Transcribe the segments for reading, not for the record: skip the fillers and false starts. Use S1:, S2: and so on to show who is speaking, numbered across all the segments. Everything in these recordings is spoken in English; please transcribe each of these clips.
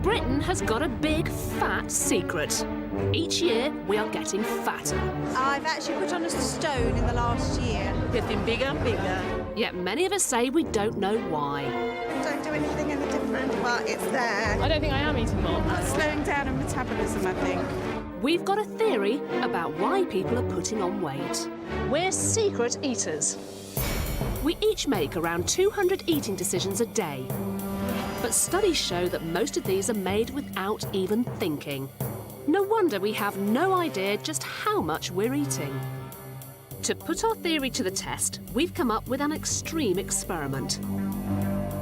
S1: Britain has got a big, fat secret. Each year, we are getting fatter.
S2: I've actually put on a stone in the last year.
S3: Getting bigger and bigger.
S1: Yet many of us say we don't know why.
S2: Don't do anything any different, but it's there.
S3: I don't think I am eating more.
S2: Slowing down in metabolism, I think.
S1: We've got a theory about why people are putting on weight.
S4: We're secret eaters.
S1: We each make around 200 eating decisions a day. But studies show that most of these are made without even thinking. No wonder we have no idea just how much we're eating. To put our theory to the test, we've come up with an extreme experiment.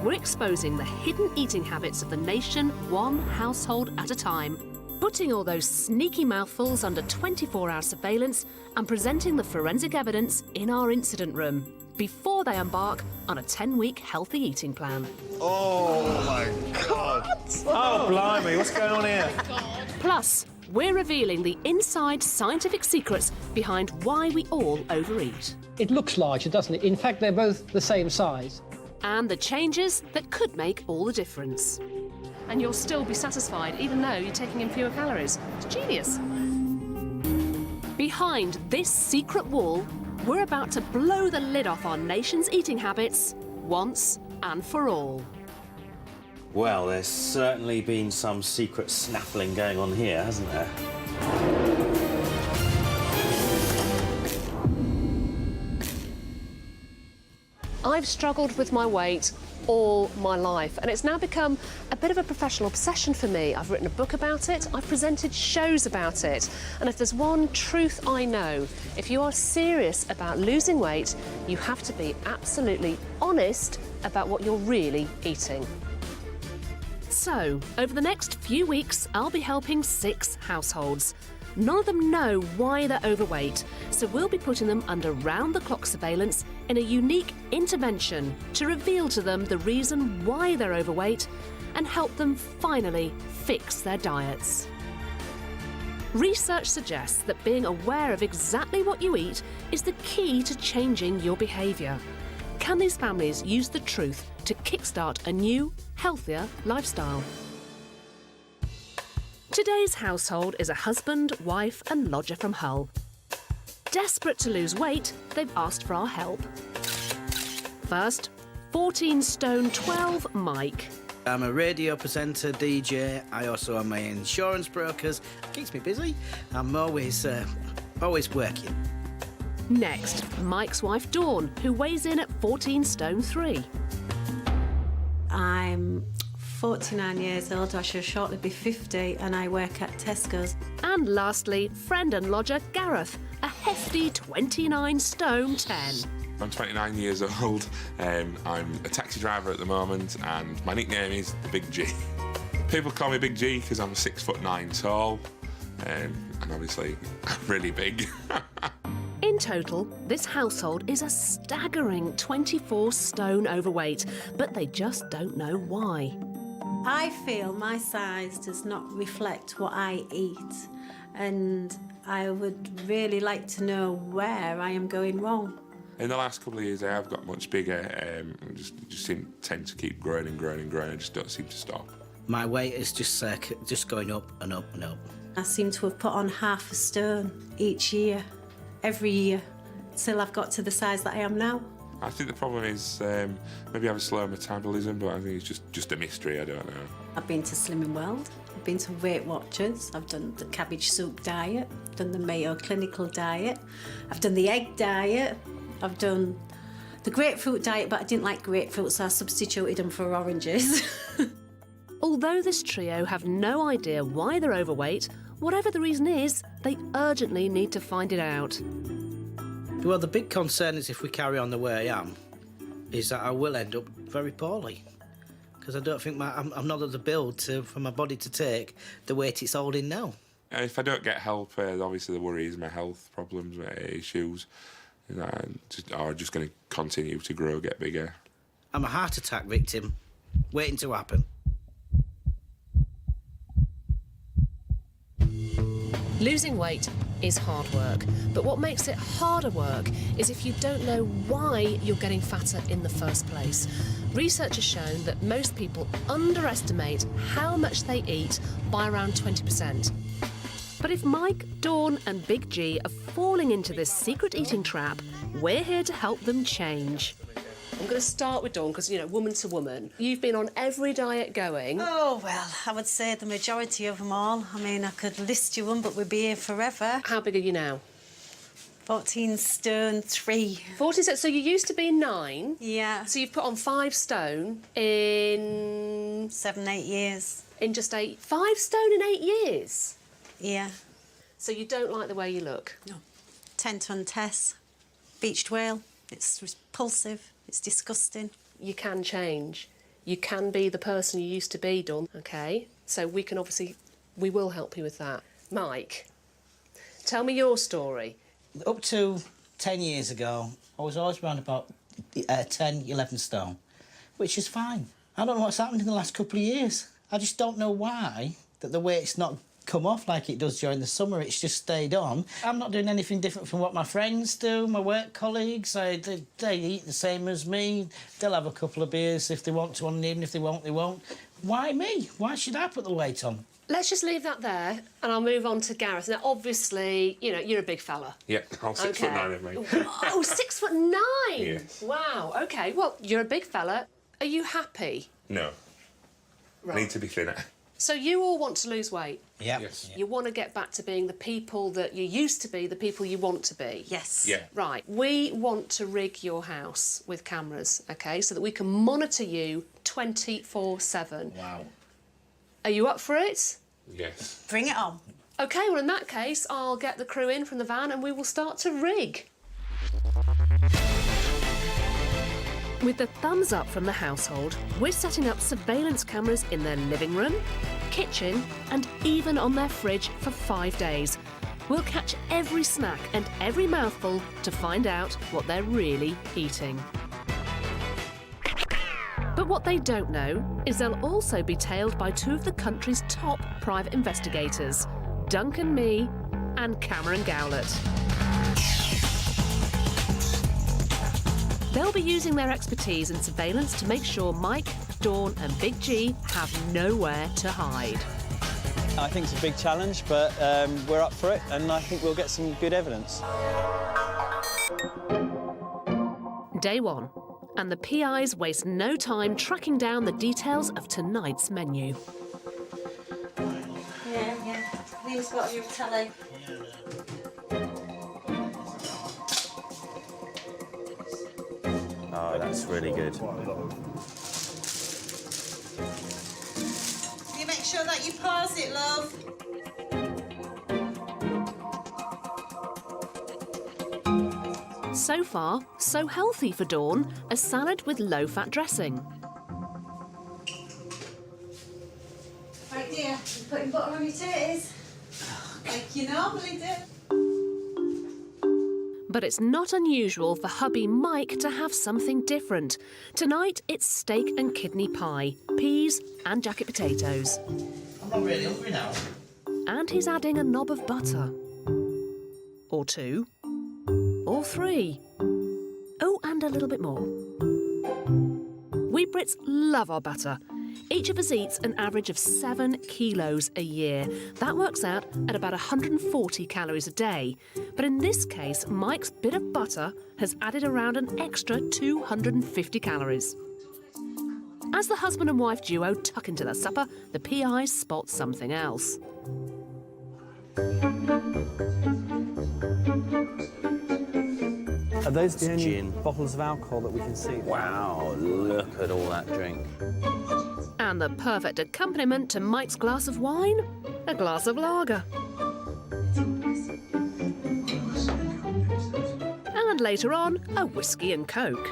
S1: We're exposing the hidden eating habits of the nation, one household at a time, putting all those sneaky mouthfuls under 24-hour surveillance and presenting the forensic evidence in our incident room before they embark on a 10-week healthy eating plan.
S5: Oh, my God.
S6: Oh, blimey, what's going on here?
S1: Plus, we're revealing the inside scientific secrets behind why we all overeat.
S7: It looks larger, doesn't it? In fact, they're both the same size.
S1: And the changes that could make all the difference.
S4: And you'll still be satisfied, even though you're taking in fewer calories. It's genius.
S1: Behind this secret wall, we're about to blow the lid off our nation's eating habits once and for all.
S8: Well, there's certainly been some secret snaffling going on here, hasn't there?
S4: I've struggled with my weight all my life, and it's now become a bit of a professional obsession for me. I've written a book about it, I've presented shows about it, and if there's one truth I know, if you are serious about losing weight, you have to be absolutely honest about what you're really eating.
S1: So, over the next few weeks, I'll be helping 6 households. None of them know why they're overweight, so we'll be putting them under round-the-clock surveillance in a unique intervention to reveal to them the reason why they're overweight and help them finally fix their diets. Research suggests that being aware of exactly what you eat is the key to changing your behaviour. Can these families use the truth to kickstart a new, healthier lifestyle? Today's household is a husband, wife and lodger from Hull. Desperate to lose weight, they've asked for our help. First, 14 stone 12 Mike.
S9: I'm a radio presenter, DJ. I also am my insurance brokers. Keeps me busy. I'm always working.
S1: Next, Mike's wife Dawn, who weighs in at 14 stone 3.
S10: I'm 49 years old, I shall shortly be 50, and I work at Tesco's.
S1: And lastly, friend and lodger Gareth, a hefty 29 stone 10.
S11: I'm 29 years old, I'm a taxi driver at the moment, and my nickname is the Big G. People call me Big G because I'm 6'9" tall, and obviously I'm really big.
S1: In total, this household is a staggering 24 stone overweight, but they just don't know why.
S10: I feel my size does not reflect what I eat, and I would really like to know where I am going wrong.
S11: In the last couple of years, I have got much bigger. I just tend to keep growing and growing and growing. I just don't seem to stop.
S9: My weight is just going up and up and up.
S10: I seem to have put on half a stone each year, every year, till I've got to the size that I am now.
S11: I think the problem is maybe I have a slow metabolism, but I think it's just a mystery. I don't know.
S10: I've been to Slimming World, I've been to Weight Watchers, I've done the cabbage soup diet, I've done the Mayo Clinical diet, I've done the egg diet, I've done the grapefruit diet, but I didn't like grapefruit, so I substituted them for oranges.
S1: Although this trio have no idea why they're overweight, whatever the reason is, they urgently need to find it out.
S9: Well, the big concern is if we carry on the way I am, is that I will end up very poorly. Because I don't think I'm not at the build for my body to take the weight it's holding now.
S11: If I don't get help, obviously the worry is my health problems, my issues, are just going to continue to grow, get bigger.
S9: I'm a heart attack victim, waiting to happen.
S1: Losing weight is hard work. But what makes it harder work is if you don't know why you're getting fatter in the first place. Research has shown that most people underestimate how much they eat by around 20%. But if Mike, Dawn and Big G are falling into this secret eating trap, we're here to help them change. I'm going to start with Dawn because, you know, woman to woman. You've been on every diet going.
S10: Oh, well, I would say the majority of them all. I mean, I could list you one, but we'd be here forever.
S1: How big are you now?
S10: 14 stone 3.
S1: 14 stone. So you used to be 9.
S10: Yeah.
S1: So you've put on 5 stone in...
S10: 7, 8 years.
S1: In just 8... 5 stone in 8 years?
S10: Yeah.
S1: So you don't like the way you look?
S10: No. 10-ton Tess. Beached whale. It's repulsive. It's disgusting.
S1: You can change. You can be the person you used to be, Dawn. OK? So we can obviously... We will help you with that. Mike, tell me your story.
S9: Up to 10 years ago, I was always around about 10, 11 stone, which is fine. I don't know what's happened in the last couple of years. I just don't know why that the weight's not come off like it does during the summer. It's just stayed on. I'm not doing anything different from what my friends do, my work colleagues. They eat the same as me. They'll have a couple of beers if they want to, and even if they won't, they won't. Why me? Why should I put the weight on?
S1: Let's just leave that there, and I'll move on to Gareth. Now, obviously, you know, you're a big fella.
S11: Yeah, I'm 6'9" of me.
S1: Oh, 6'9"?
S11: Yes.
S1: Wow, OK. Well, you're a big fella. Are you happy?
S11: No.
S1: Right.
S11: I need to be thinner.
S1: So you all want to lose weight?
S9: Yeah.
S11: Yes.
S1: You want to get back to being the people that you used to be, the people you want to be?
S10: Yes.
S11: Yeah.
S1: Right. We want to rig your house with cameras, OK, so that we can monitor you 24/7.
S9: Wow.
S1: Are you up for it?
S11: Yes.
S10: Bring it on.
S1: OK, well, in that case, I'll get the crew in from the van and we will start to rig. With the thumbs up from the household, we're setting up surveillance cameras in their living room, kitchen and even on their fridge for 5 days. We'll catch every snack and every mouthful to find out what they're really eating. But what they don't know is they'll also be tailed by 2 of the country's top private investigators, Duncan Mee and Cameron Gowlett. They'll be using their expertise in surveillance to make sure Mike, Dawn and Big G have nowhere to hide.
S12: I think it's a big challenge, but we're up for it, and I think we'll get some good evidence.
S1: Day 1, and the PIs waste no time tracking down the details of tonight's menu.
S10: Yeah. Please, what are you telling?
S8: Oh, that's really good.
S2: You make sure that you pause it, love.
S1: So far, so healthy for Dawn, a salad with low-fat dressing.
S2: Right, dear, you're putting butter on your taters. Like you normally do.
S1: But it's not unusual for hubby Mike to have something different. Tonight, it's steak and kidney pie, peas and jacket potatoes.
S9: I'm not really hungry now.
S1: And he's adding a knob of butter. Or 2. Or 3. Oh, and a little bit more. We Brits love our butter. Each of us eats an average of 7 kilos a year. That works out at about 140 calories a day. But in this case, Mike's bit of butter has added around an extra 250 calories. As the husband and wife duo tuck into their supper, the PIs spot something else.
S12: Are those the only
S8: gin.
S12: bottles of alcohol that we can see?
S8: Wow, look at all that drink.
S1: And the perfect accompaniment to Mike's glass of wine? A glass of lager. And later on, a whiskey and coke.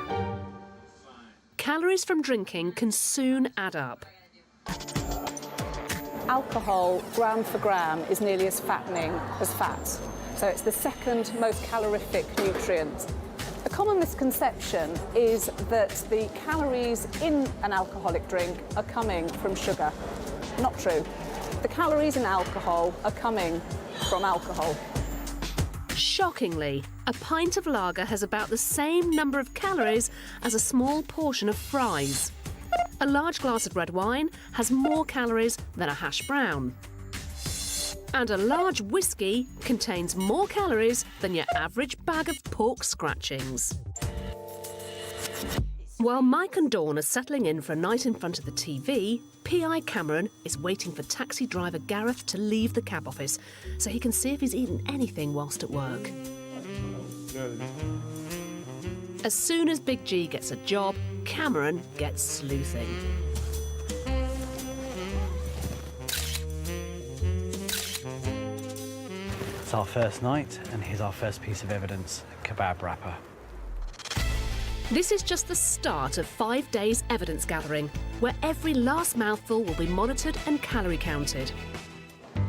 S1: Calories from drinking can soon add up.
S13: Alcohol, gram for gram, is nearly as fattening as fat. So it's the second most calorific nutrient. A common misconception is that the calories in an alcoholic drink are coming from sugar. Not true. The calories in alcohol are coming from alcohol.
S1: Shockingly, a pint of lager has about the same number of calories as a small portion of fries. A large glass of red wine has more calories than a hash brown. And a large whiskey contains more calories than your average bag of pork scratchings. While Mike and Dawn are settling in for a night in front of the TV, PI Cameron is waiting for taxi driver Gareth to leave the cab office so he can see if he's eaten anything whilst at work. As soon as Big G gets a job, Cameron gets sleuthing.
S14: It's our first night, and here's our first piece of evidence, a kebab wrapper.
S1: This is just the start of 5 days evidence gathering, where every last mouthful will be monitored and calorie counted.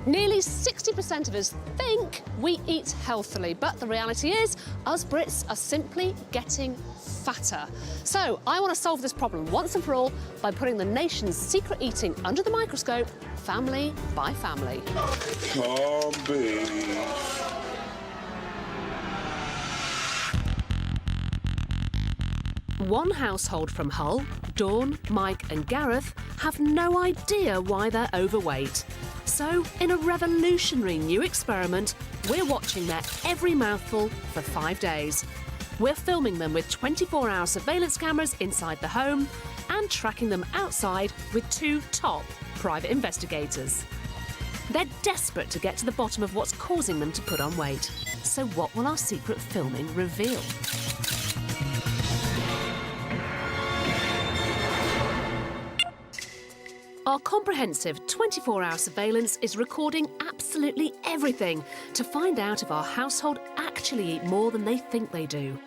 S4: Nearly 60% of us think we eat healthily, but the reality is us Brits are simply getting fatter. So I want to solve this problem once and for all by putting the nation's secret eating under the microscope, family by family. One household from Hull, Dawn, Mike and Gareth, have no idea why they're overweight. So, in a revolutionary new experiment, we're watching their every mouthful for 5 days. We're filming them with 24-hour surveillance cameras inside the home and tracking them outside with 2 top private investigators. They're desperate to get to the bottom of what's causing them to put on weight. So what will our secret filming reveal? Our comprehensive 24-hour surveillance is recording absolutely everything to find out if our household actually eat more than they think they do.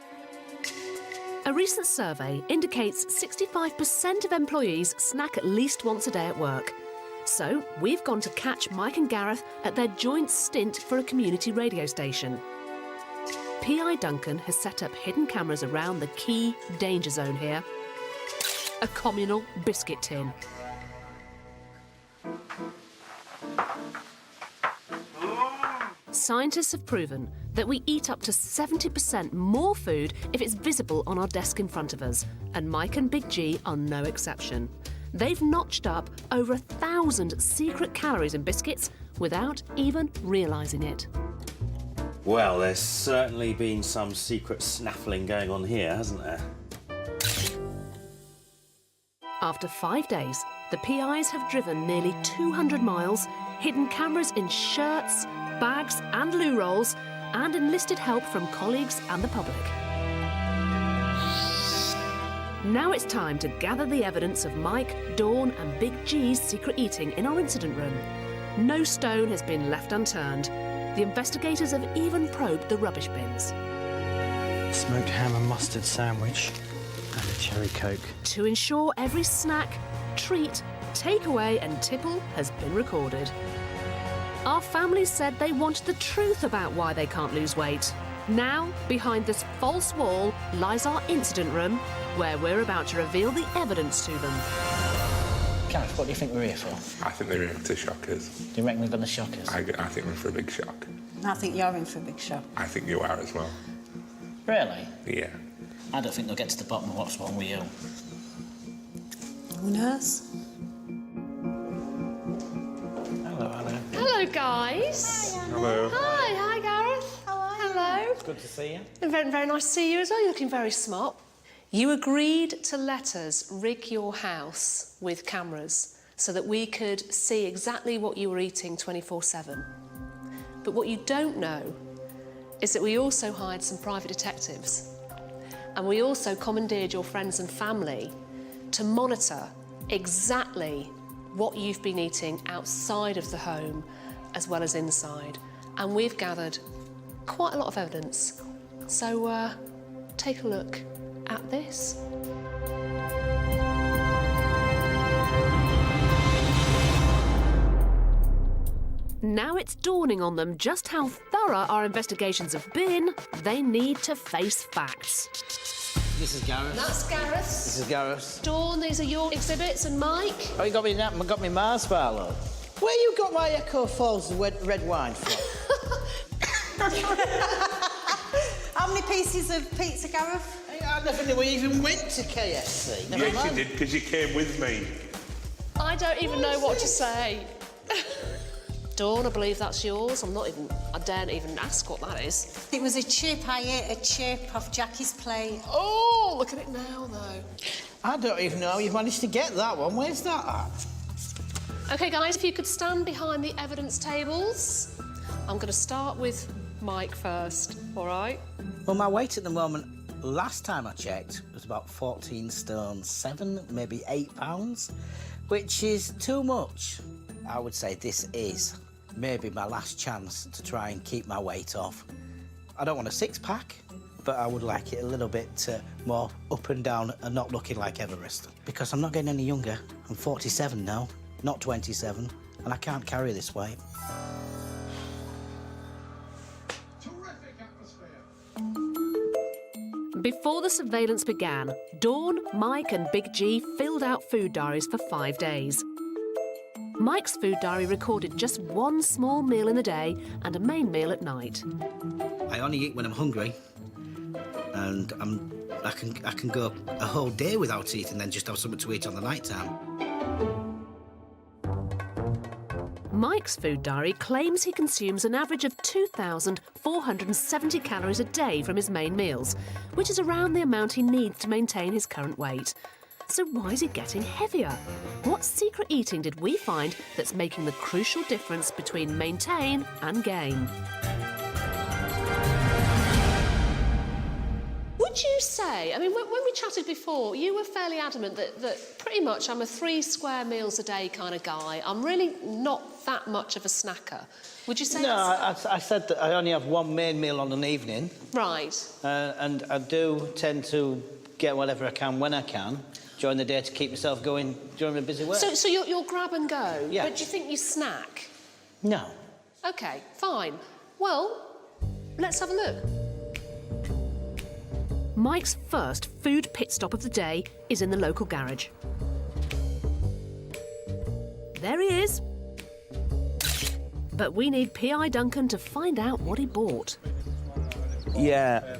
S4: A recent survey indicates 65% of employees snack at least once a day at work. So we've gone to catch Mike and Gareth at their joint stint for a community radio station. PI Duncan has set up hidden cameras around the key danger zone here. A communal biscuit tin. Scientists have proven that we eat up to 70% more food if it's visible on our desk in front of us, and Mike and Big G are no exception. They've notched up over 1,000 secret calories in biscuits without even realising it.
S8: Well, there's certainly been some secret snaffling going on here, hasn't there?
S1: After 5 days, the PIs have driven nearly 200 miles, hidden cameras in shirts, bags and loo rolls, and enlisted help from colleagues and the public. Now it's time to gather the evidence of Mike, Dawn and Big G's secret eating in our incident room. No stone has been left unturned. The investigators have even probed the rubbish bins.
S14: Smoked ham and mustard sandwich and a cherry coke.
S1: To ensure every snack, treat, takeaway and tipple has been recorded. Our family said they wanted the truth about why they can't lose weight. Now, behind this false wall lies our incident room, where we're about to reveal the evidence to them.
S15: Gareth, what do you think we're here for?
S11: I think they're here to shock us.
S15: Do you reckon they're going to shock us?
S11: I think we're in for a big shock.
S10: I think you're in for a big shock.
S11: I think you are as well.
S15: Really?
S11: Yeah.
S15: I don't think they'll get to the bottom of what's wrong with you.
S10: Who knows?
S15: Hello, hello.
S4: Hello, guys.
S11: Hello.
S4: Hi, Gareth. Hello.
S15: It's good to see you.
S4: And very, very nice to see you as well. You're looking very smart. You agreed to let us rig your house with cameras so that we could see exactly what you were eating 24/7. But what you don't know is that we also hired some private detectives, and we also commandeered your friends and family to monitor exactly what you've been eating outside of the home as well as inside. And we've gathered quite a lot of evidence. So take a look at this. Now it's dawning on them just how thorough our investigations have been. They need to face facts.
S15: This is Gareth.
S4: That's Gareth.
S15: This is Gareth.
S4: Dawn, these are your exhibits, and Mike.
S15: Oh, you got me Mars bar, love. Where you got my Echo Falls red wine from?
S2: How many pieces of pizza, Gareth?
S15: I never knew we even went to KFC. Never
S11: Yes,
S15: mind.
S11: you did, because you came with me.
S4: I don't even know what to say. Dawn, I believe that's yours. I daren't even ask what that is.
S2: It was a chip. I ate a chip off Jackie's plate.
S4: Oh, look at it now, though.
S15: I don't even know how you've managed to get that one. Where's that at?
S4: OK, guys, if you could stand behind the evidence tables. I'm going to start with Mike first, all right?
S9: Well, my weight at the moment, last time I checked, was about 14 stone 7, maybe 8 pounds, which is too much. I would say this is maybe my last chance to try and keep my weight off. I don't want a six-pack, but I would like it a little bit more up and down and not looking like Everest. Because I'm not getting any younger. I'm 47 now, not 27, and I can't carry this weight.
S1: Before the surveillance began, Dawn, Mike and Big G filled out food diaries for 5 days. Mike's food diary recorded just one small meal in the day and a main meal at night.
S9: I only eat when I'm hungry, and I can go a whole day without eating and then just have something to eat on the night time.
S1: Mike's food diary claims he consumes an average of 2,470 calories a day from his main meals, which is around the amount he needs to maintain his current weight. So why is he getting heavier? What secret eating did we find that's making the crucial difference between maintain and gain?
S4: Would you say, I mean, when we chatted before, you were fairly adamant that pretty much I'm a 3 square meals a day kind of guy. I'm really not that much of a snacker. Would you say
S15: No,
S4: that's...
S15: I said that I only have one main meal on an evening.
S4: Right.
S15: And I do tend to get whatever I can when I can during the day to keep myself going during a busy work.
S4: So you'll grab and go?
S15: Yeah.
S4: But do you think you snack?
S15: No.
S4: OK, fine. Well, let's have a look.
S1: Mike's first food pit stop of the day is in the local garage. There he is. But we need P.I. Duncan to find out what he bought.
S8: Yeah,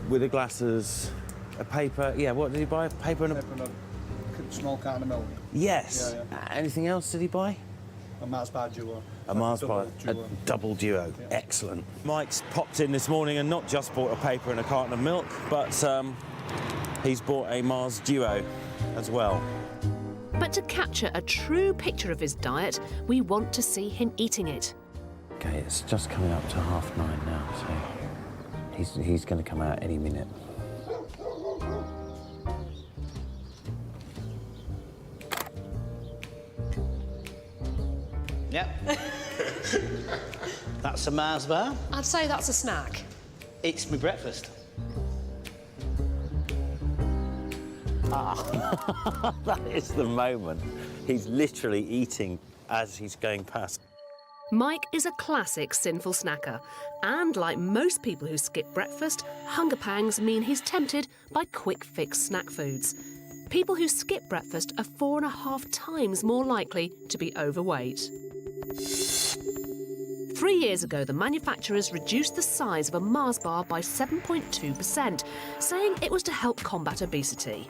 S8: with the glasses, a paper. Yeah, what did he buy? Paper and a
S16: small carton of milk.
S8: Yes.
S16: Yeah, yeah.
S8: Anything else did he buy?
S16: A Mars bar duo.
S8: A Mars bar, a double duo.
S16: Yeah.
S8: Excellent. Mike's popped in this morning and not just bought a paper and a carton of milk, but he's bought a Mars duo as well.
S1: But to capture a true picture of his diet, we want to see him eating it.
S8: Okay, it's just coming up to 9:30 now, so he's going to come out any minute.
S15: Yep. That's a Mars bar.
S4: I'd say that's a snack.
S15: It's my breakfast.
S8: Ah, that is the moment. He's literally eating as he's going past.
S1: Mike is a classic sinful snacker, and like most people who skip breakfast, hunger pangs mean he's tempted by quick-fix snack foods. People who skip breakfast are 4.5 times more likely to be overweight. 3 years ago, the manufacturers reduced the size of a Mars bar by 7.2%, saying it was to help combat obesity.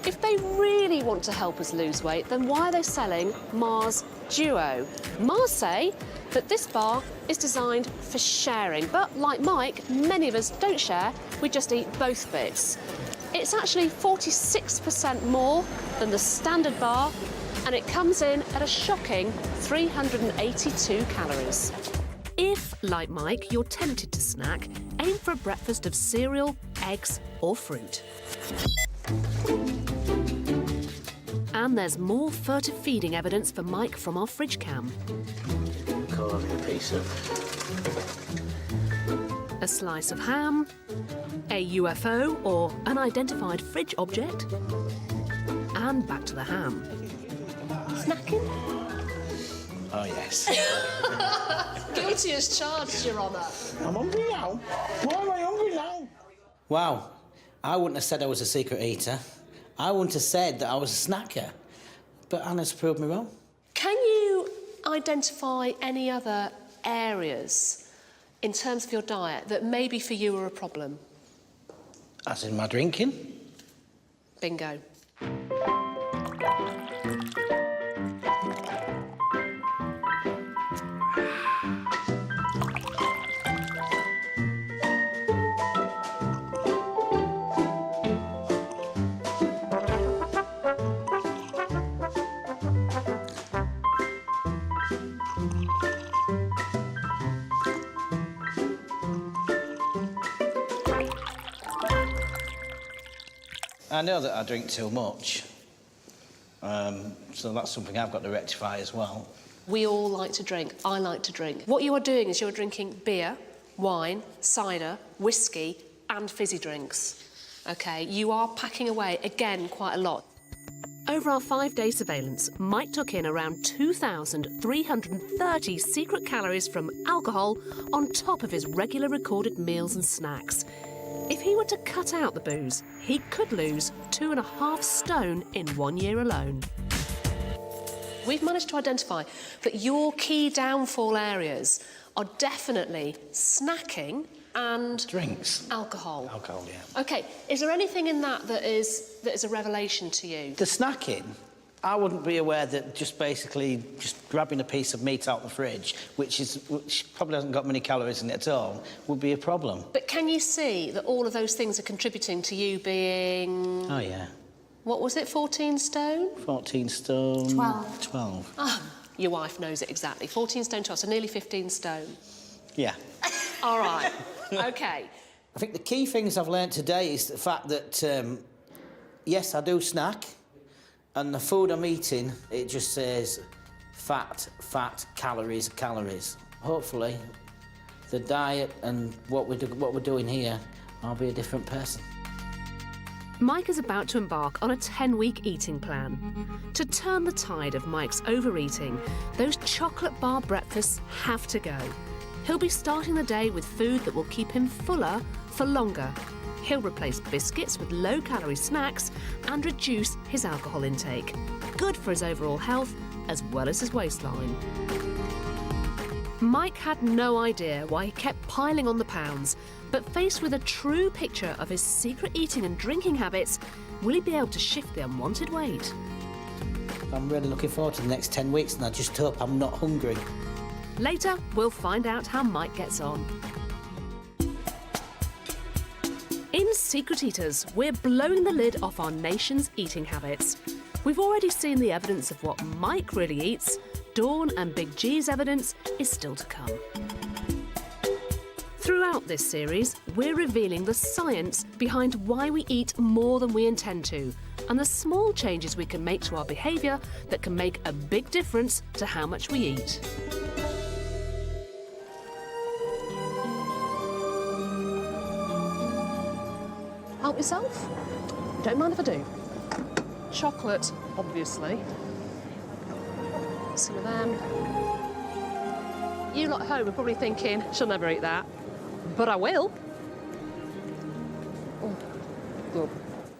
S4: If they really want to help us lose weight, then why are they selling Mars Duo? Mars say that this bar is designed for sharing, but like Mike, many of us don't share, we just eat both bits. It's actually 46% more than the standard bar, and it comes in at a shocking 382 calories.
S1: If, like Mike, you're tempted to snack, aim for a breakfast of cereal, eggs or fruit. And there's more furtive feeding evidence for Mike from our fridge cam.
S9: Carving a piece of...
S1: A slice of ham, a UFO or unidentified fridge object, and back to the ham.
S4: Snacking?
S9: Oh, yes.
S4: Guilty as charged, Your Honour.
S15: I'm hungry now. Why am I hungry now?
S9: Wow. I wouldn't have said I was a secret eater. I wouldn't have said that I was a snacker. But Anna's proved me wrong.
S4: Can you identify any other areas in terms of your diet that maybe for you are a problem?
S9: As in my drinking?
S4: Bingo.
S15: I know that I drink too much, so that's something I've got to rectify as well.
S4: We all like to drink. I like to drink. What you are doing is you're drinking beer, wine, cider, whiskey and fizzy drinks. OK, you are packing away, again, quite a lot.
S1: Over our 5-day surveillance, Mike took in around 2,330 secret calories from alcohol on top of his regular recorded meals and snacks. If he were to cut out the booze, he could lose 2.5 stone in 1 year alone.
S4: We've managed to identify that your key downfall areas are definitely snacking and...
S15: Drinks.
S4: Alcohol.
S15: Alcohol, yeah.
S4: OK, is there anything in that that is a revelation to you?
S15: The snacking, I wouldn't be aware that just basically just grabbing a piece of meat out the fridge, which probably hasn't got many calories in it at all, would be a problem.
S4: But can you see that all of those things are contributing to you being...
S15: Oh, yeah.
S4: What was it, 14 stone?
S15: 14 stone...
S4: 12.
S15: 12.
S4: Ah, your wife knows it exactly. 14 stone 12, so nearly 15 stone.
S15: Yeah.
S4: All right. OK.
S9: I think the key things I've learnt today is the fact that, yes, I do snack, and the food I'm eating, it just says fat, calories, calories. Hopefully, the diet and what we're doing here, I'll be a different person.
S1: Mike is about to embark on a 10-week eating plan. To turn the tide of Mike's overeating, those chocolate bar breakfasts have to go. He'll be starting the day with food that will keep him fuller for longer. He'll replace biscuits with low-calorie snacks and reduce his alcohol intake. Good for his overall health as well as his waistline. Mike had no idea why he kept piling on the pounds, but faced with a true picture of his secret eating and drinking habits, will he be able to shift the unwanted weight?
S9: I'm really looking forward to the next 10 weeks, and I just hope I'm not hungry.
S1: Later, we'll find out how Mike gets on. In Secret Eaters, we're blowing the lid off our nation's eating habits. We've already seen the evidence of what Mike really eats. Dawn and Big G's evidence is still to come. Throughout this series, we're revealing the science behind why we eat more than we intend to, and the small changes we can make to our behaviour that can make a big difference to how much we eat.
S4: Help yourself? Don't mind if I do. Chocolate, obviously. Some of them. You lot at home are probably thinking, she'll never eat that. But I will. Oh, good.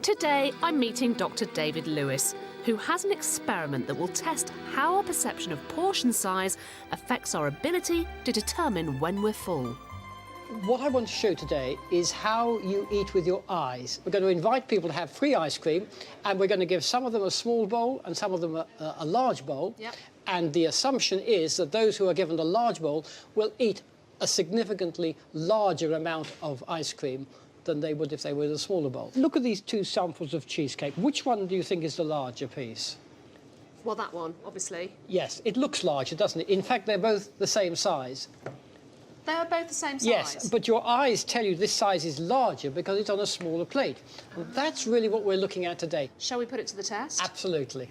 S1: Today, I'm meeting Dr. David Lewis, who has an experiment that will test how our perception of portion size affects our ability to determine when we're full.
S7: What I want to show today is how you eat with your eyes. We're going to invite people to have free ice cream, and we're going to give some of them a small bowl and some of them a large bowl.
S4: Yep.
S7: And the assumption is that those who are given the large bowl will eat a significantly larger amount of ice cream than they would if they were in a smaller bowl. Look at these two samples of cheesecake. Which one do you think is the larger piece?
S4: Well, that one, obviously.
S7: Yes, it looks larger, doesn't it? In fact, they're both the same size.
S4: They are both the same size?
S7: Yes, but your eyes tell you this size is larger because it's on a smaller plate. And that's really what we're looking at today.
S4: Shall we put it to the test?
S7: Absolutely.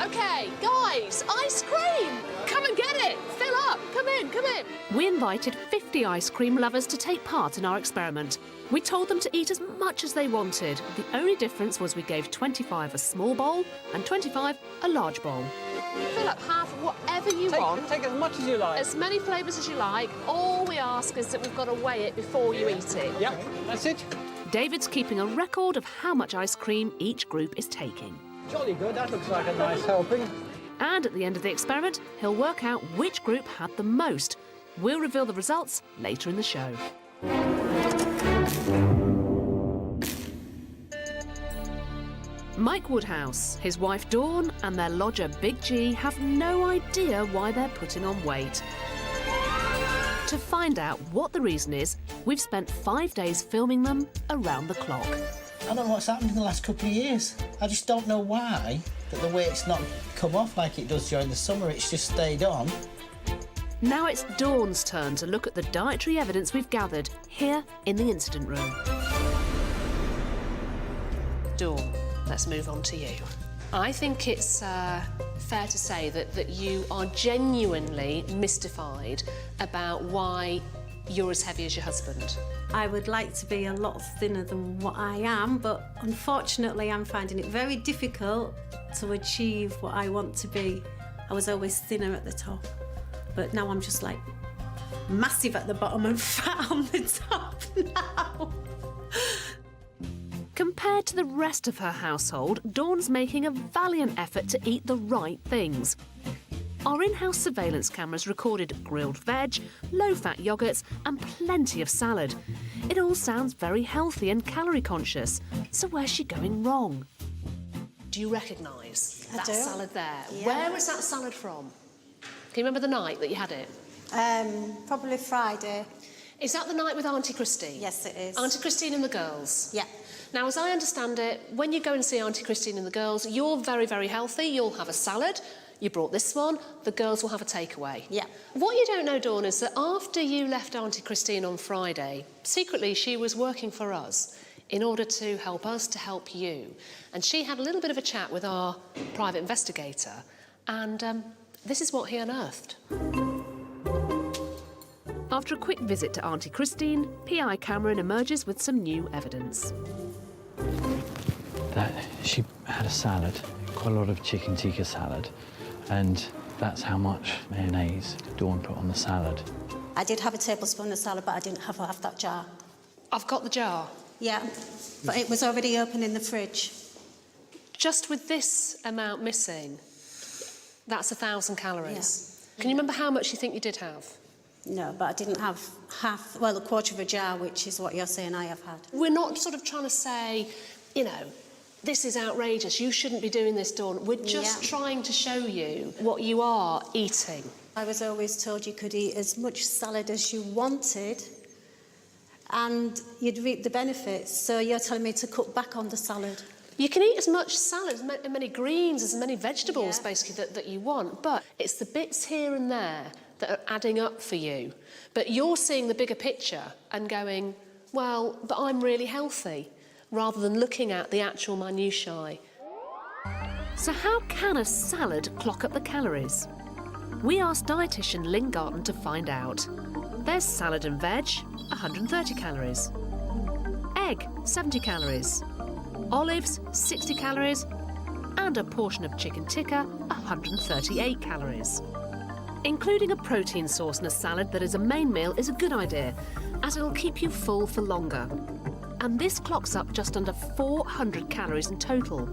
S4: OK, guys, ice cream! Come and get it! Fill up! Come in, come in!
S1: We invited 50 ice cream lovers to take part in our experiment. We told them to eat as much as they wanted. The only difference was we gave 25 a small bowl and 25 a large bowl.
S4: Fill up half of whatever you want.
S7: Take as much as you like.
S4: As many flavours as you like. All we ask is that we've got to weigh it before you eat it.
S7: Yep, that's it.
S1: David's keeping a record of how much ice cream each group is taking.
S7: Jolly good, that looks like a nice helping.
S1: And at the end of the experiment, he'll work out which group had the most. We'll reveal the results later in the show. Mike Woodhouse, his wife Dawn and their lodger Big G have no idea why they're putting on weight. To find out what the reason is, we've spent 5 days filming them around the clock.
S15: I don't know what's happened in the last couple of years. I just don't know why that the weight's not come off like it does during the summer. It's just stayed on.
S1: Now it's Dawn's turn to look at the dietary evidence we've gathered here in the incident room. Dawn, let's move on to you. I think it's fair to say that you are genuinely mystified about why you're as heavy as your husband.
S10: I would like to be a lot thinner than what I am, but unfortunately I'm finding it very difficult to achieve what I want to be. I was always thinner at the top, but now I'm just like massive at the bottom and fat on the top now.
S1: Compared to the rest of her household, Dawn's making a valiant effort to eat the right things. Our in-house surveillance cameras recorded grilled veg, low-fat yoghurts and plenty of salad. It all sounds very healthy and calorie conscious. So where's she going wrong? Do you recognise that salad there?
S10: Yeah.
S1: Where was that salad from? Can you remember the night that you had it?
S10: Probably Friday.
S1: Is that the night with Auntie Christine?
S10: Yes, it is.
S1: Auntie Christine and the girls?
S10: Yeah.
S1: Now, as I understand it, when you go and see Auntie Christine and the girls, you're very, very healthy. You'll have a salad. You brought this one. The girls will have a takeaway.
S10: Yeah.
S1: What you don't know, Dawn, is that after you left Auntie Christine on Friday, secretly she was working for us in order to help us to help you. And she had a little bit of a chat with our private investigator, and this is what he unearthed. After a quick visit to Auntie Christine, PI Cameron emerges with some new evidence.
S14: That she had a salad, quite a lot of chicken tikka salad, and that's how much mayonnaise Dawn put on the salad.
S10: I did have a tablespoon of salad, but I didn't have half that jar.
S1: I've got the jar.
S10: Yeah, but it was already open in the fridge.
S1: Just with this amount missing, that's 1,000 calories. Yeah. Can you remember how much you think you did have?
S10: No, but I didn't have half, well, a quarter of a jar, which is what you're saying I have had.
S1: We're not sort of trying to say, you know, this is outrageous, you shouldn't be doing this, Dawn. We're just trying to show you what you are eating.
S10: I was always told you could eat as much salad as you wanted and you'd reap the benefits. So you're telling me to cut back on the salad?
S1: You can eat as much salad, as many greens, as many vegetables, basically, that you want, but it's the bits here and there that are adding up for you. But you're seeing the bigger picture and going, well, but I'm really healthy, rather than looking at the actual minutiae. So how can a salad clock up the calories? We asked dietitian Lynn Garton to find out. There's salad and veg, 130 calories. Egg, 70 calories. Olives, 60 calories. And a portion of chicken tikka, 138 calories. Including a protein source in a salad that is a main meal is a good idea, as it'll keep you full for longer. And this clocks up just under 400 calories in total.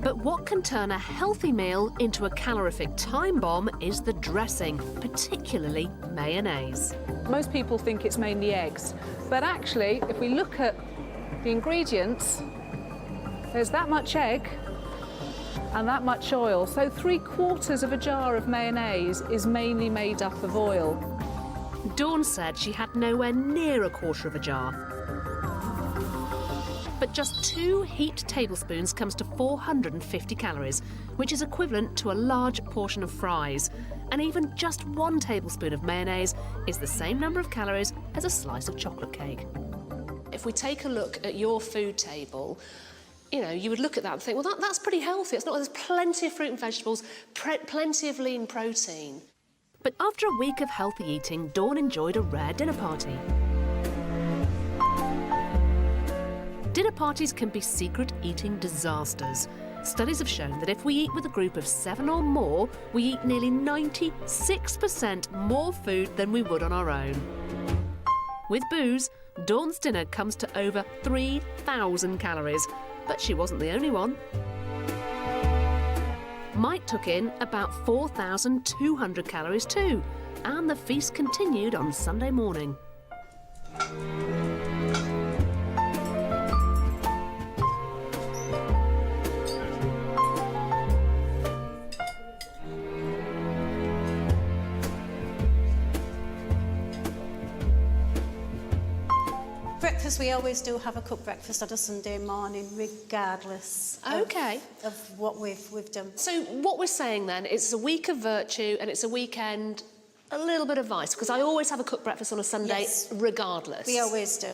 S1: But what can turn a healthy meal into a calorific time bomb is the dressing, particularly mayonnaise.
S13: Most people think it's mainly eggs, but actually, if we look at the ingredients, there's that much egg and that much oil. So 3/4 of a jar of mayonnaise is mainly made up of oil.
S1: Dawn said she had nowhere near a quarter of a jar. But just 2 heaped tablespoons comes to 450 calories, which is equivalent to a large portion of fries. And even just 1 tablespoon of mayonnaise is the same number of calories as a slice of chocolate cake. If we take a look at your food table, you know, you would look at that and think, well, that's pretty healthy. It's not, there's plenty of fruit and vegetables, plenty of lean protein. But after a week of healthy eating, Dawn enjoyed a rare dinner party. Dinner parties can be secret eating disasters. Studies have shown that if we eat with a group of 7 or more, we eat nearly 96% more food than we would on our own. With booze, Dawn's dinner comes to over 3,000 calories, but she wasn't the only one. Mike took in about 4,200 calories too, and the feast continued on Sunday morning.
S10: Breakfast, we always do have a cooked breakfast on a Sunday morning, regardless of what we've done.
S4: So what we're saying then, it's a week of virtue and it's a weekend, a little bit of vice, because I always have a cooked breakfast on a Sunday, regardless.
S10: We always do.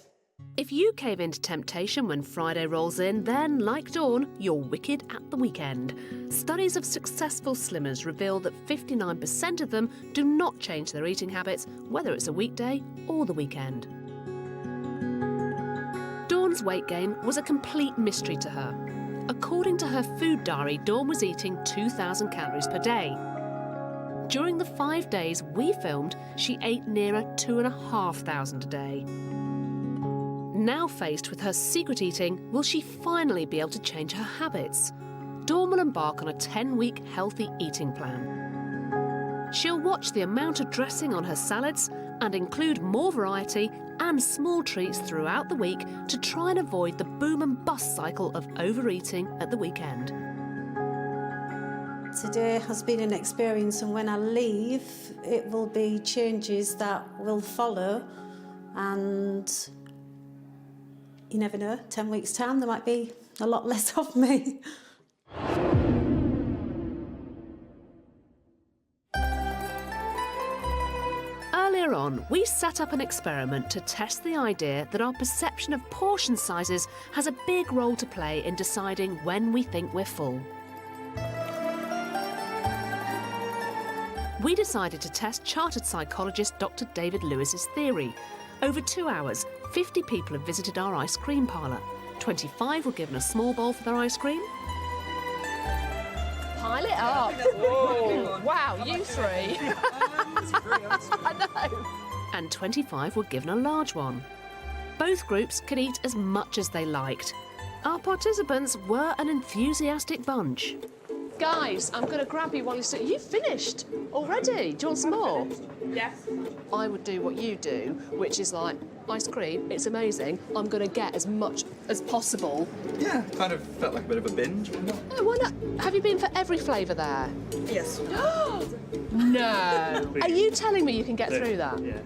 S1: If you cave into temptation when Friday rolls in, then, like Dawn, you're wicked at the weekend. Studies of successful slimmers reveal that 59% of them do not change their eating habits, whether it's a weekday or the weekend. Dawn's weight gain was a complete mystery to her. According to her food diary, Dawn was eating 2,000 calories per day. During the 5 days we filmed, she ate nearer 2,500 a day. Now faced with her secret eating, will she finally be able to change her habits? Dawn will embark on a 10-week healthy eating plan. She'll watch the amount of dressing on her salads and include more variety and small treats throughout the week to try and avoid the boom and bust cycle of overeating at the weekend.
S10: Today has been an experience, and when I leave, it will be changes that will follow, and you never know, 10 weeks' time there might be a lot less of me.
S1: Earlier on, we set up an experiment to test the idea that our perception of portion sizes has a big role to play in deciding when we think we're full. We decided to test chartered psychologist Dr. David Lewis's theory. Over 2 hours, 50 people have visited our ice cream parlour. 25 were given a small bowl for their ice cream.
S4: Pile it up. Whoa. Wow, you three. I know.
S1: And 25 were given a large one. Both groups could eat as much as they liked. Our participants were an enthusiastic bunch.
S4: Guys, I'm going to grab you while you're sitting. You've finished already. Do you want some more?
S3: Yes.
S4: I would do what you do, which is like, ice cream, it's amazing. I'm going to get as much as possible.
S16: Yeah, kind of felt like a bit of a binge.
S4: Oh, why not? Have you been for every flavour there?
S3: Yes.
S4: No. Are you telling me you can get through that?
S16: Yeah.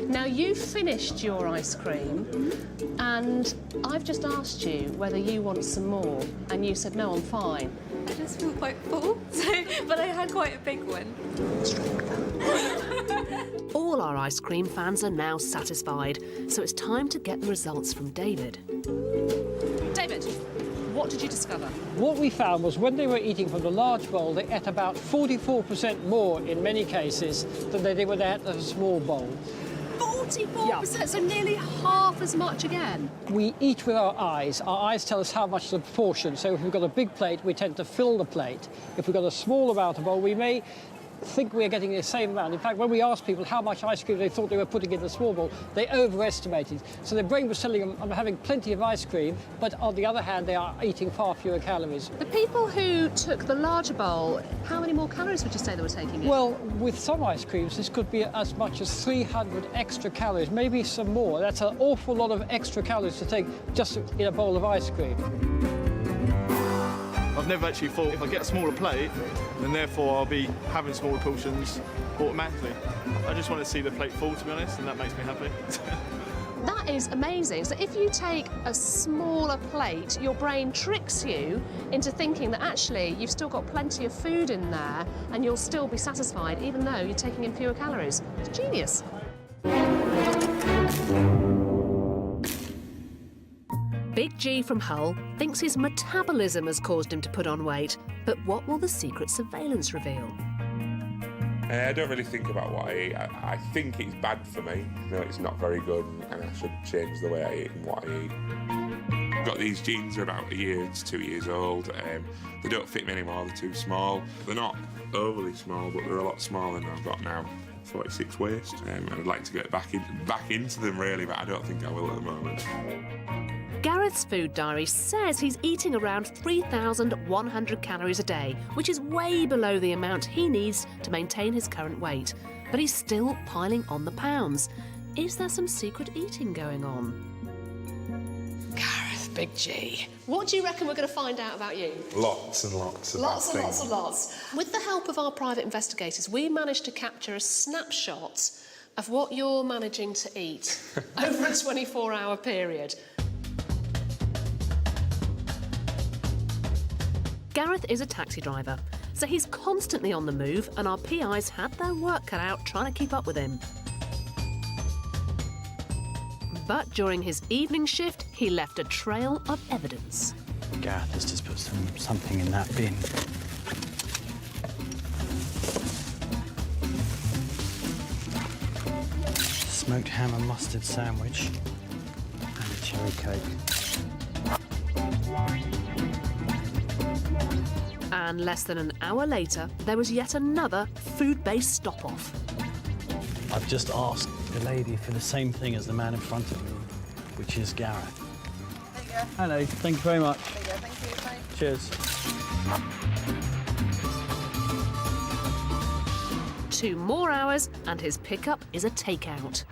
S4: Now, you've finished your ice cream, and I've just asked you whether you want some more, and you said, no, I'm fine.
S17: I just feel quite full, but I had quite a big one.
S1: All our ice cream fans are now satisfied, so it's time to get the results from David.
S4: David, what did you discover?
S7: What we found was when they were eating from the large bowl, they ate about 44% more in many cases than they did when they had a small bowl.
S4: 44%, so nearly half as much again.
S7: We eat with our eyes. Our eyes tell us how much the portion. So if we've got a big plate, we tend to fill the plate. If we've got a small amount of bowl, we may think we're getting the same amount. In fact, when we asked people how much ice cream they thought they were putting in the small bowl, they overestimated. So their brain was telling them, I'm having plenty of ice cream, but on the other hand, they are eating far fewer calories.
S4: The people who took the larger bowl, how many more calories would you say they were taking in?
S7: Well, with some ice creams, this could be as much as 300 extra calories, maybe some more. That's an awful lot of extra calories to take just in a bowl of ice cream.
S16: I've never actually thought if I get a smaller plate, then therefore I'll be having smaller portions automatically. I just want to see the plate full, to be honest, and that makes me happy.
S4: That is amazing. So if you take a smaller plate, your brain tricks you into thinking that actually you've still got plenty of food in there and you'll still be satisfied even though you're taking in fewer calories. It's genius.
S1: Big G from Hull thinks his metabolism has caused him to put on weight, but what will the secret surveillance reveal?
S11: I don't really think about what I eat. I think it's bad for me. No, it's not very good, and I should change the way I eat and what I eat. I've got these jeans are about 1 year to 2 years old. They don't fit me anymore, they're too small. They're not overly small, but they're a lot smaller than I've got now. 46 waist, and I'd like to get back into them really, but I don't think I will at the moment.
S1: Gareth Gareth's food diary says he's eating around 3,100 calories a day, which is way below the amount he needs to maintain his current weight. But he's still piling on the pounds. Is there some secret eating going on? Gareth, Big G, what do you reckon we're going to find out about you?
S11: Lots and lots of bad things.
S1: Lots. With the help of our private investigators, we managed to capture a snapshot of what you're managing to eat over a 24-hour period. Gareth is a taxi driver, so he's constantly on the move, and our PIs had their work cut out trying to keep up with him. But during his evening shift, he left a trail of evidence.
S14: Gareth has just put something in that bin. Smoked ham and mustard sandwich and a cherry cake.
S1: And less than an hour later, there was yet another food-based stop-off.
S14: I've just asked the lady for the same thing as the man in front of me, which is Gareth.
S18: There you go.
S14: Hello, thank you very much.
S18: There you go, thank you, bye.
S14: Cheers.
S1: 2 more hours, and his pickup is a takeout.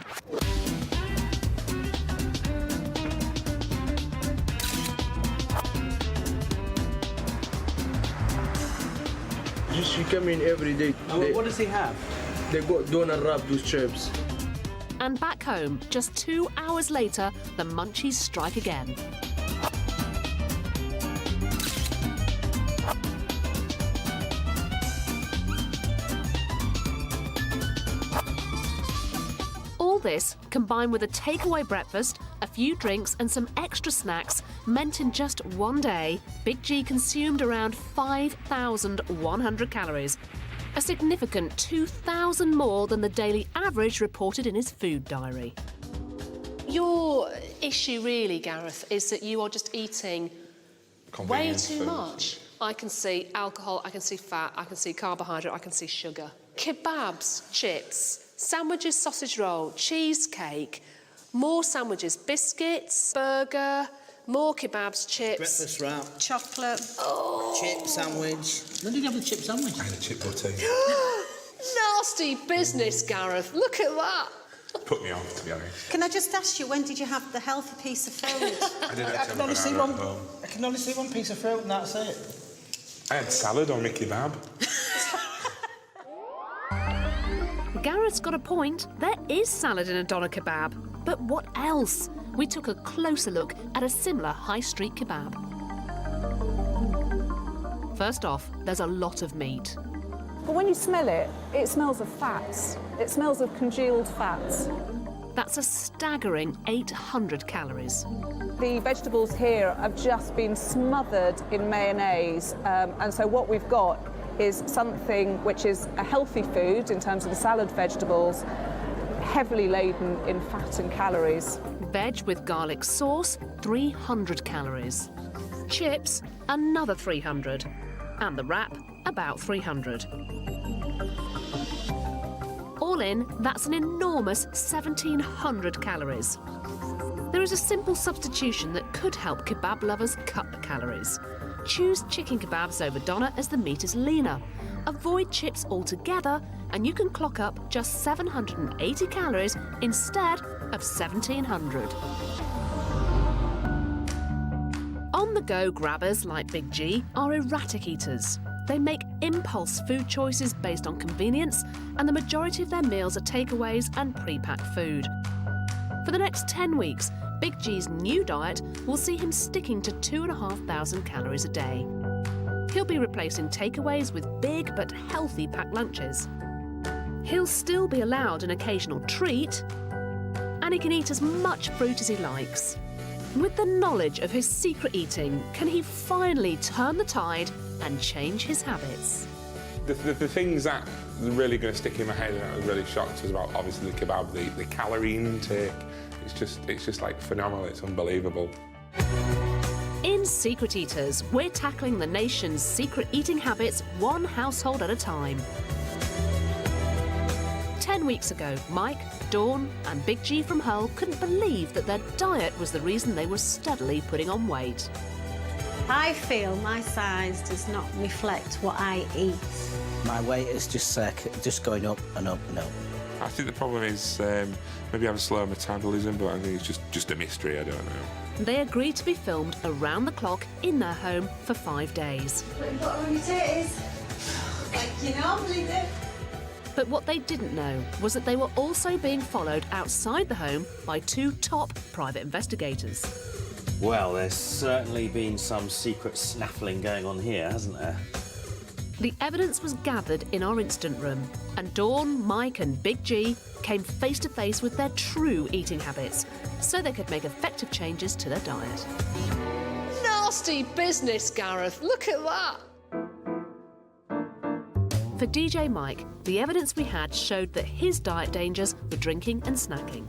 S19: Just you come in every day.
S14: What does he have?
S19: They got donut wrap, those chips.
S1: And back home, just 2 hours later, the munchies strike again. All this, combined with a takeaway breakfast, a few drinks and some extra snacks, meant in just one day, Big G consumed around 5,100 calories. A significant 2,000 more than the daily average reported in his food diary. Your issue really, Gareth, is that you are just eating way too
S11: food.
S1: much. I can see alcohol, I can see fat, I can see carbohydrate, I can see sugar. Kebabs, chips, sandwiches, sausage roll, cheesecake, more sandwiches, biscuits, burger, more kebabs, chips.
S9: Breakfast wrap.
S10: Chocolate.
S9: Chip sandwich. When did you have the chip sandwich?
S11: I had a chip butty.
S1: Nasty business, Gareth. Look at that.
S11: Put me off, to be honest.
S10: Can I just ask you, when did you have the healthy piece of fruit?
S11: I didn't
S9: I can only see one. I can only see one piece of fruit, and that's it.
S11: I had salad on my kebab.
S1: Gareth's got a point. There is salad in a doner kebab. But what else? We took a closer look at a similar high street kebab. First off, there's a lot of meat.
S13: But when you smell it, it smells of fats. It smells of congealed fats.
S1: That's a staggering 800 calories.
S13: The vegetables here have just been smothered in mayonnaise, and so what we've got is something which is a healthy food in terms of the salad vegetables, heavily laden in fat and calories.
S1: Veg with garlic sauce, 300 calories. Chips, another 300. And the wrap, about 300. All in, that's an enormous 1,700 calories. There is a simple substitution that could help kebab lovers cut the calories. Choose chicken kebabs over doner as the meat is leaner. Avoid chips altogether, and you can clock up just 780 calories instead of 1,700. On-the-go grabbers like Big G are erratic eaters. They make impulse food choices based on convenience, and the majority of their meals are takeaways and pre-packed food. For the next 10 weeks, Big G's new diet will see him sticking to 2,500 calories a day. He'll be replacing takeaways with big but healthy packed lunches. He'll still be allowed an occasional treat, and he can eat as much fruit as he likes. With the knowledge of his secret eating, can he finally turn the tide and change his habits?
S11: The things that are really going to stick in my head and I was really shocked was about obviously the kebab, the calorie intake. It's just like phenomenal, it's unbelievable.
S1: In Secret Eaters, we're tackling the nation's secret eating habits one household at a time. 10 weeks ago, Mike, Dawn and Big G from Hull couldn't believe that their diet was the reason they were steadily putting on weight.
S10: I feel my size does not reflect what I eat.
S15: My weight is just going up and up and up.
S11: I think the problem is maybe I have a slow metabolism, but I think it's just a mystery, I don't know.
S1: They agreed to be filmed around the clock in their home for 5 days.
S2: Putting butter on your titties, like you normally do.
S1: But what they didn't know was that they were also being followed outside the home by 2 top private investigators.
S8: Well, there's certainly been some secret snaffling going on here, hasn't there?
S1: The evidence was gathered in our incident room, and Dawn, Mike and Big G came face to face with their true eating habits so they could make effective changes to their diet.
S4: Nasty business, Gareth. Look at that.
S1: For DJ Mike, the evidence we had showed that his diet dangers were drinking and snacking.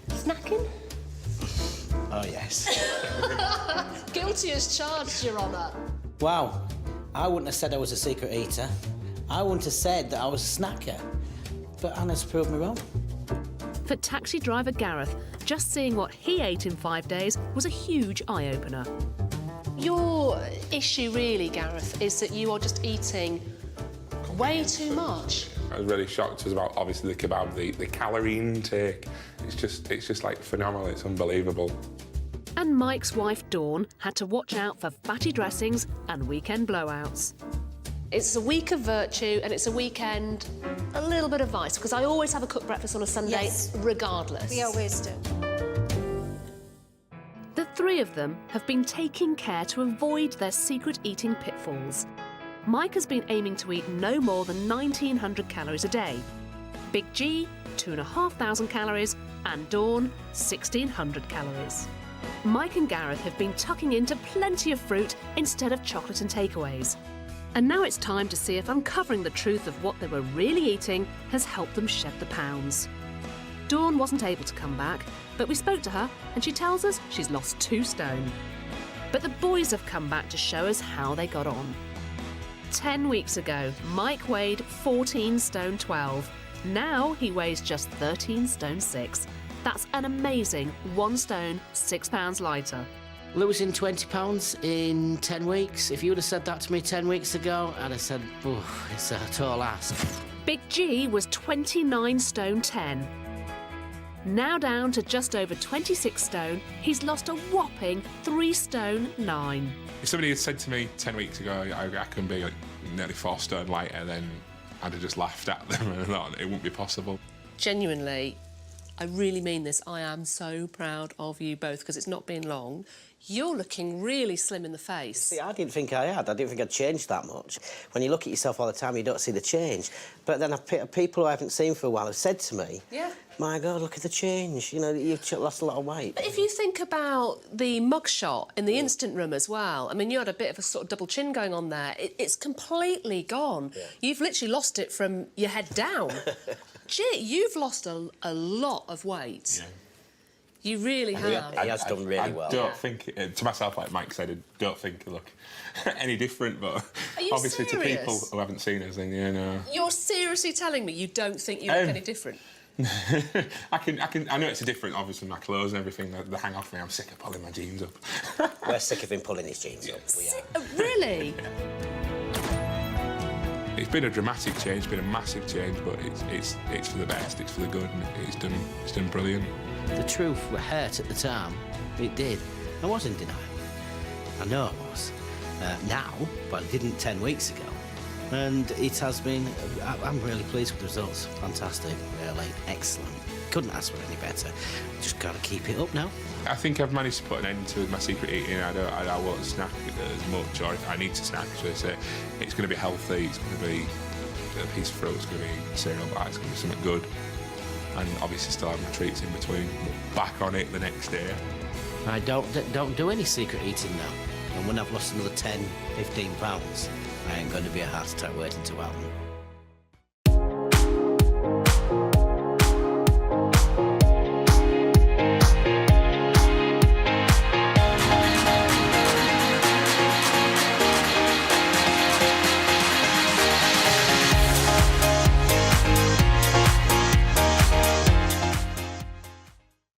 S4: Snacking?
S15: Oh, yes.
S4: Guilty as charged, Your Honour.
S15: Wow. I wouldn't have said I was a secret eater. I wouldn't have said that I was a snacker. But Anna's proved me wrong.
S1: For taxi driver Gareth, just seeing what he ate in 5 days was a huge eye-opener.
S4: Your issue really, Gareth, is that you are just eating way too much.
S11: I was really shocked. It was about, obviously, the kebab, the calorie intake. It's just like phenomenal. It's unbelievable.
S1: And Mike's wife Dawn had to watch out for fatty dressings and weekend blowouts.
S4: It's a week of virtue and it's a weekend, a little bit of vice, because I always have a cooked breakfast on a Sunday,
S10: Yes.
S4: regardless.
S10: We always do.
S1: The 3 of them have been taking care to avoid their secret eating pitfalls. Mike has been aiming to eat no more than 1,900 calories a day. Big G, 2,500 calories, and Dawn, 1,600 calories. Mike and Gareth have been tucking into plenty of fruit instead of chocolate and takeaways. And now it's time to see if uncovering the truth of what they were really eating has helped them shed the pounds. Dawn wasn't able to come back, but we spoke to her and she tells us she's lost 2 stone. But the boys have come back to show us how they got on. 10 weeks ago, Mike weighed 14 stone 12. Now he weighs just 13 stone 6. That's an amazing 1 stone 6 pounds lighter.
S15: Losing 20 pounds in 10 weeks. If you would have said that to me 10 weeks ago, I'd have said, oh, it's a tall ask.
S1: Big G was 29 stone 10. Now down to just over 26 stone, he's lost a whopping 3 stone 9.
S11: If somebody had said to me 10 weeks ago I can be like nearly 4 stone lighter, then I'd have just laughed at them and thought it wouldn't be possible.
S4: Genuinely, I really mean this. I am so proud of you both, because it's not been long. You're looking really slim in the face.
S15: See, I didn't think I had. I didn't think I'd changed that much. When you look at yourself all the time, you don't see the change. But then people who I haven't seen for a while have said to me,
S4: Yeah.
S15: my God, look at the change. You know, you've lost a lot of weight.
S4: But if you think about the mugshot in the instant room as well, I mean, you had a bit of a sort of double chin going on there. It's completely gone. Yeah. You've literally lost it from your head down. Gee, you've lost a lot of weight. Yeah. You really have.
S15: He has done really well.
S11: I don't think, to myself, like Mike said, I don't think I look any different, but obviously
S4: serious?
S11: to people who haven't seen us, then, you know...
S4: You're seriously telling me you don't think you look any different?
S11: I know it's different, obviously, my clothes and everything, they hang off me. I'm sick of pulling my jeans up.
S15: We're sick of him pulling his jeans up. We are.
S4: Really?
S11: It's been a dramatic change, it's been a massive change, but it's for the best, it's for the good, and it's done brilliant.
S15: The truth hurt at the time. It did. I was in denial. I know I was. Now, but I didn't 10 weeks ago. And it has been... I'm really pleased with the results. Fantastic, really. Excellent. Couldn't ask for any better. Just got to keep it up now.
S11: I think I've managed to put an end to my secret eating. I won't snack as much, or if I need to snack, so it's going to be healthy, it's going to be a piece of fruit, it's going to be a cereal bar, it's going to be something good. And obviously still have my treats in between. Back on it the next day.
S15: I don't do any secret eating now. And when I've lost another 10, 15 pounds, I ain't going to be a heart attack waiting to happen.